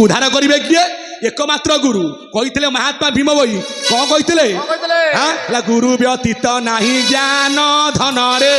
उद्धार करेंगे किए एकमात्र गुरु कही महात्मा भीम बही कौन कही गुरु व्यतीत नाही ज्ञान धन रे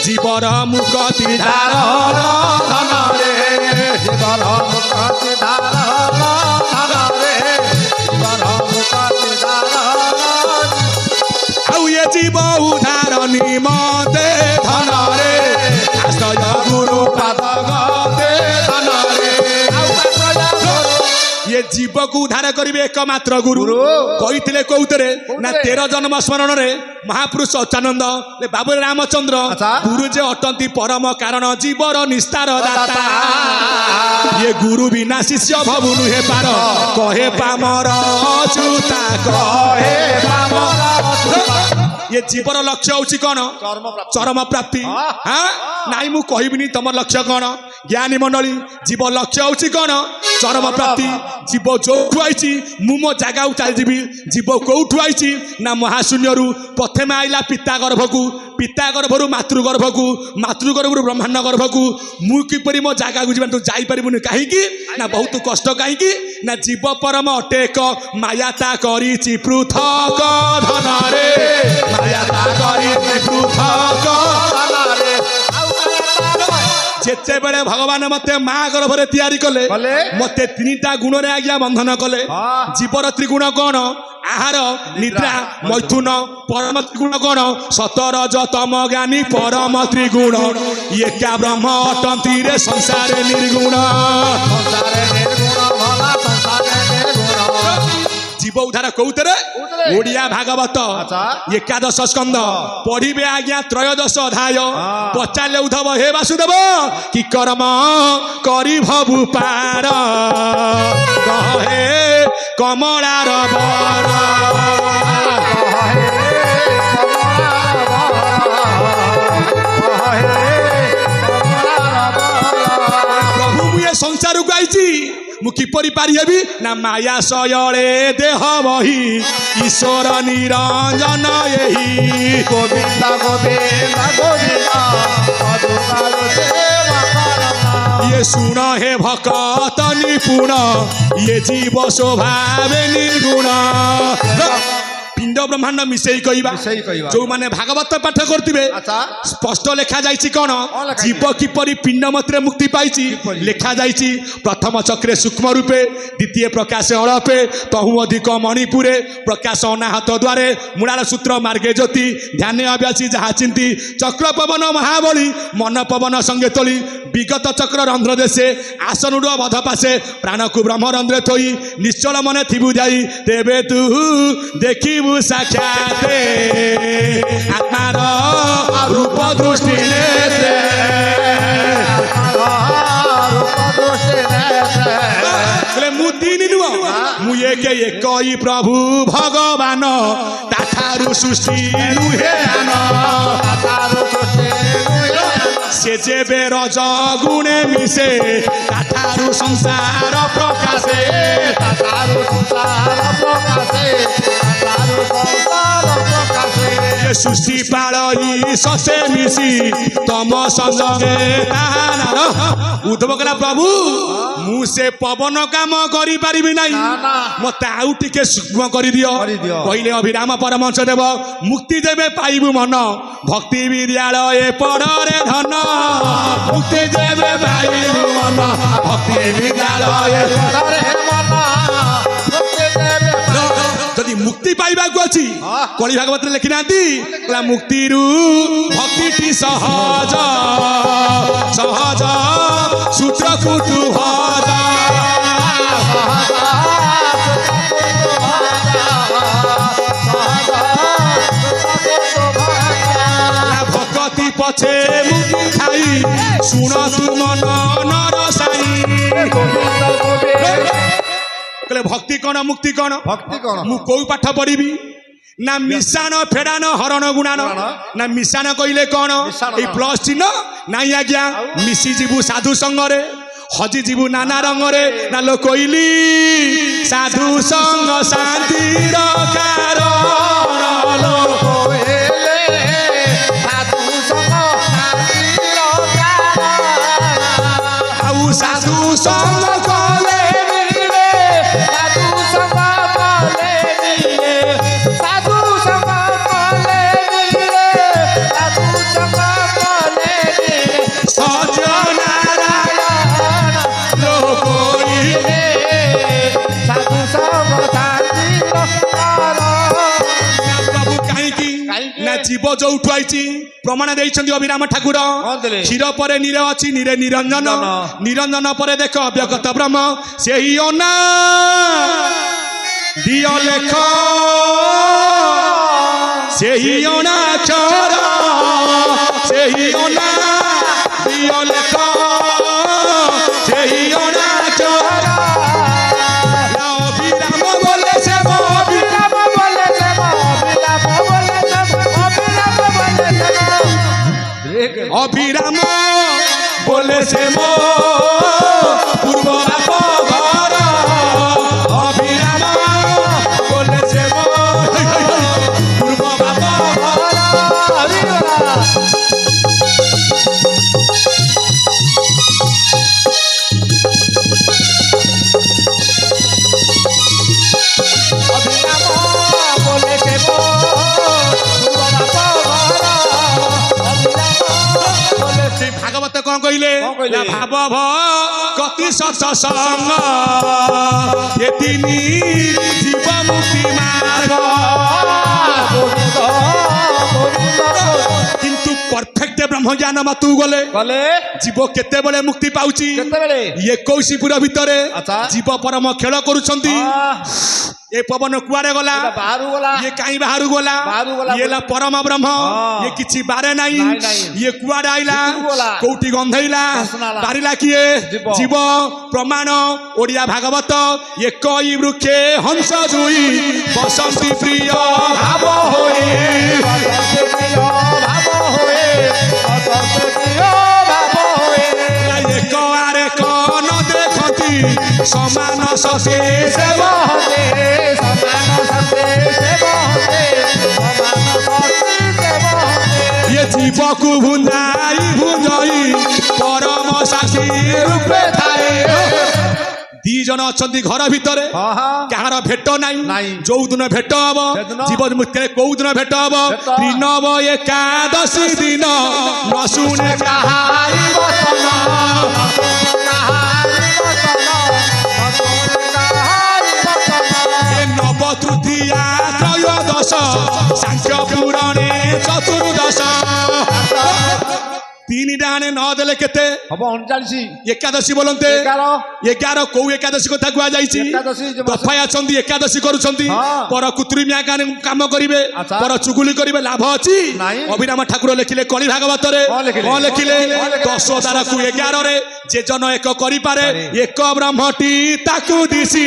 जीवर मुक्ति धारण धन रे जीवर मुक्ति धारण धन रे जीवर मुक्ति धारण आउ ये जीव उद्धार निमते धन रे आश्रय गुरु पाद गते धन रे ये जीव को उद्धार करेंगे एकमात्र गुरु कही कौतरे ना 13 जन्म स्मरण रे महापुरुष अचानंद बाबू रामचंद्र गुरु जे अटंती परम कारण जीवर निस्तार दाता ये गुरु बिना शिष्य भवु नुहे पार कहे पामर अच्युता कहे पामर ये जीवर लक्ष्य होची कौन चरम प्राप्ति हाँ नाई मु कहबिनी तुम लक्ष्य कौन ज्ञानी मंडली जीव लक्ष्य होची कौन चरम प्राप्ति जीव जो आई मु मो जगह चलजी जीव कौठू आई ना महाशून्य प्रथमे आईला पिता गर्भ को मातृगर्भ ब्रह्मांड गर्भ को मु किपरि मो जगह को जीवन तू जाईपारूनी कहीं ना बहुत कष्ट कहीं ना जीव परम अटेक मायाता करी पृथक धन रे मायाता करी पृथक धन रे जेते बेले भगवान मते माँ गर्भरे तैयारी कले मते 3टा गुण रे आज्ञा बंधन कले जीवर त्रिगुण कौन आहार निद्रा मैथुन परम त्रिगुण कौन सतर जतम ज्ञानी परम त्रिगुण ये क्या ब्रह्म अटंती रे संसार निर्गुण जीव उद्धार कौतरे ओडिया भागवत एकादश स्कंद पढ़िबे आज्ञा त्रयोदश अध्याय पचारे उद्धव हे वासुदेव कि कर्म करी भवु पार कहे कमलार बर प्रभु मुझे संसार को आई मु किपरि पारिबी ना माया सयले देह बही ईश्वर निरंजन यही गोविंद गोविंद गोविंद ये सुन हे भक्त निपुण ये जीव स्वभाव निर्गुण पिंड ब्रह्मांड मिसेई कहवा जो माने भागवत पाठ करथिबे स्पष्ट लिखा जाइछि कोन जीव किपरि पिंड मात्रे मुक्ति पाइछि लिखा जाइछि प्रथम चक्रे सूक्ष्म रूपे द्वितीय प्रकाश अळपे तहु अधिक मणिपुरे प्रकाश अनाहत द्वारे मूलार सूत्र मार्गे ज्योति ध्यान अभ्यासी जहा चिंती चक्र पवन महाबली मन पवन संगे तोली विगत चक्र रंध्र देशे आसन बध पासे प्राण को ब्रह्म रंध्रे थोई निश्चल मने थिबु जाई तेबे तू देखी साक्षाते आत्मार रूप दृष्टि मुझे एक प्रभु भगवान ताठारु सृष्टि नुहे से जेबे रज गुणे मिसे ताठारु संसार प्रकाशे सृष्टि पालई ससे मिसी तम संगे उद्धव कला प्रभु मुझे पवन काम करी पारिबि नहीं मत आउ टिके सूक्ष्म कर दियो कहले अभिराम परमहंस देव मुक्ति देवे पाइबु मन भक्ति विद्यालय पढ़रे धन मुक्ति देवे पाइबु मन भक्ति विद्यालय पढ़रे मन जदि मुक्ति पाइबा को अछि कली भागवत लिखि नांती मुक्ति रु भक्ति सहज सहज सूत्र कुटु भज भक्ति पछे मुक्ति खाई सुन तु मन नर साई भक्ति कौन मुक्ति कौन मु को पाठ पढ़ी ना मिशान फेड़ान हरण गुणान ना मिशान कहले कौन ये प्लस चिन्ह नाई आज्ञा मिसी जीवु साधु संगरे हजी जीवु नाना रंगरे ना लो कहली साधु संग शांति साधु संग जीव जोठु आईची प्रमाण देइछन्ती अभिराम ठाकुर कौन देले? क्षीर परे नीर अछि नीरे निरंजन निरंजन परे देख अव्यक्त ब्रह्म सेही अना दियो लेख सेही अना अक्षर सेही अना दियो लेख सेही अना अक्षर अभिराम बोले से अभिराम बोले से अभिराम बोले से अभिराम बोले से अभिराम बोले से मो पूर्व बाप घर अभिराम बोले से मो पूर्व बाप भागवत कौन कहले भाव भ कति सत्संग ये तिनी जीव मुक्ति मार्ग किंतु परफेक्ट ब्रह्म ज्ञान मतु गले जीव केते बेले मुक्ति पाउची 21 पुर भितरे जीव परम खेल करूछंती ये पवन कुआरे गला ये कहीं बाहर गला ये ला परम ब्रह्म ये किछि बारे नहीं ये कुआरे आइला कोउटी गंधैला बारिला किए जीव प्रमाण ओडिया भागवत ये कई वृक्षे हंस जुई बसंती प्रिय भाव होई ये कआरे कन देखती समान ससे से बहते ये जीव को भुंजाई भुंजाई परम साक्षी रूपे थाए दी जन अछंती घर भितरे कहार भेट नाही जो दिन भेट हम जीव मुक्ति कौ दिन भेट हम त्रिनव एकादशी दिन न शुणे कहारी वचन नव तृतीया त्रयोदश सांख्य पुराणे चतुर्दश तीन डाणे न देले केते हम 39 एकादशी बोलते 11 कौ एकादशी कथा कुआ जाईची दफाय अछंती एकादशी करूछंती पर कुत्रिमिया काम करिवे पर चुगुली करिवे लाभ अछि अभिराम ठाकुर लिखिले कली भागवत रे कोन लिखिले 10 दारा कु 11 रे जे जन एक करि पारे एक ब्रह्मटी ताकु दिसी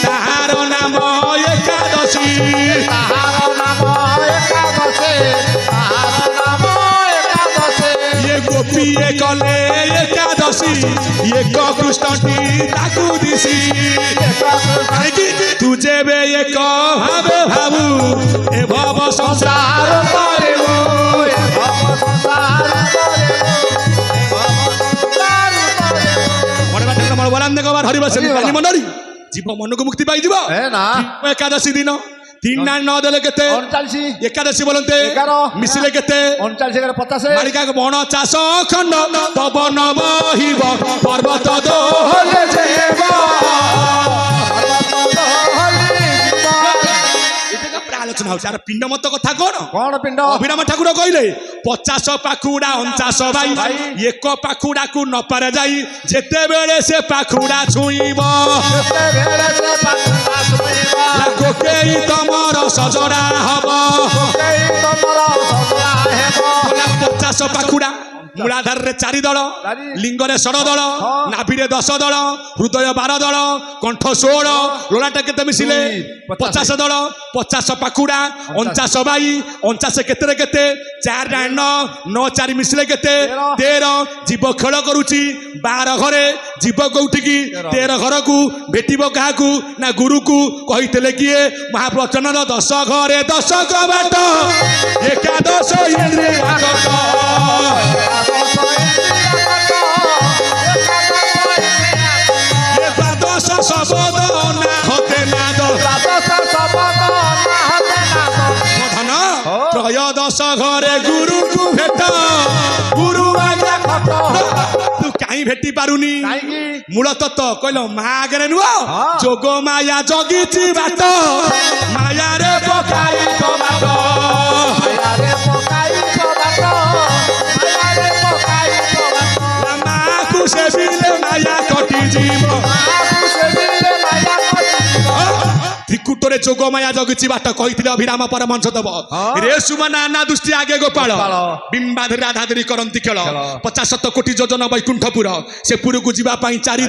ताहार नाम एकादशी ये गोपी कले एकादशी एक कृष्णटी ताकु दिसी तुझे बे एक भावे भाबू ए भव संसार पारेबू हरिवासी मंडली जीव मन को मुक्ति पाई एकादशी दिन 3 9 9 देले केते 39 एकादशी बोलते 11 मिसिले केते 39 50 मालिका बण चाष खंड पवन बहिब पर्वत दोहले जेब आलोचना हो पिंड मत कथा कौन पिंड अभिराम ठाकुर कहले 50 पाखुड़ा 49 भाई एक पाखुड़ा को न पारे जाई जेते बेले से पाखुड़ा छुईब कोकेई तमर सजड़ा हब 50 पाखुड़ा मूलाधार रे 4 दल लिंगरे 16 दल नाभिरे 10 दल हृदय 12 दल कंठ 16 लोलाटा केते मिसिले 50 दल 50 पाखुड़ा 49 बाई 49 केते केते 4 डाण 9 4 मिसिले केते 13 जीव खेल करूची 12 घरे जीव कोउठी 13 घर को भेटिबो काहाकू ना गुरु को कहितले किए महाप्रचनद 10 घरे 10 कबाट एकादश इंद्रिय आगत शबद ना होते नाद धन त्रयोदश घरे गुरु को भेट गुरु आज्ञा खट तू कहीं भेटी पारुनी मूल तत्व कहल माँ आगे नुह जोग माया जगिची बाट माया रे पकाई बाट ଉପରେ ଯୋଗମାୟା ଜଗିଛି ବାଟ କହିଥିଲେ ଅଭିରାମ ପରମଂଶ ଦେବ ରେ ସୁମନା ନା ଦୃଷ୍ଟି ଆଗେ ଗୋପାଳ ବିମ୍ବାଧରି ରାଧାଧରି କରନ୍ତି ଖେଳ 50 କୋଟି ଯୋଜନ ବୈକୁଣ୍ଠପୁର ସେ ପୁରକୁ ଯିବା ପାଇଁ ଚାରି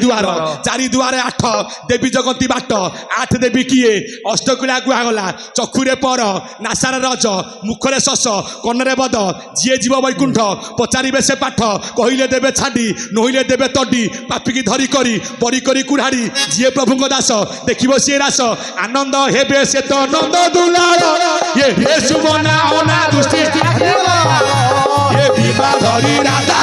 ଦୁଆରେ 8 ଦେବୀ ଜଗନ୍ତି ବାଟ 8 ଦେବୀ କିଏ ଅଷ୍ଟକୁଳା ଗୁହାଗଲା ଚକ୍ଷୁରେ ପର ନାସାରେ ରଜ ମୁଖରେ ଶସ କନରେ ବଦ ଯିଏ ଯିବ ବୈକୁଣ୍ଠ ପଚାରିବେ ସେ ପାଠ କହିଲେ ଦେବେ ଛାଡ଼ି ନହିଲେ ଦେବେ ତଡ଼ି ପାପିକି ଧରି କରି ବଡ଼ି କରି କୁଢ଼ାଡ଼ି ଯିଏ ପ୍ରଭୁଙ୍କ ଦାସ ଦେଖିବ ସିଏ ରାସ ଆନନ୍ଦ ହେବେ ସେ ତ ନନ୍ଦ ଦୁଲାଳ ଏ ସୁମନା ଅନା ଦୃଷ୍ଟି ଏ ବିବାହ ଧରି ରାଧା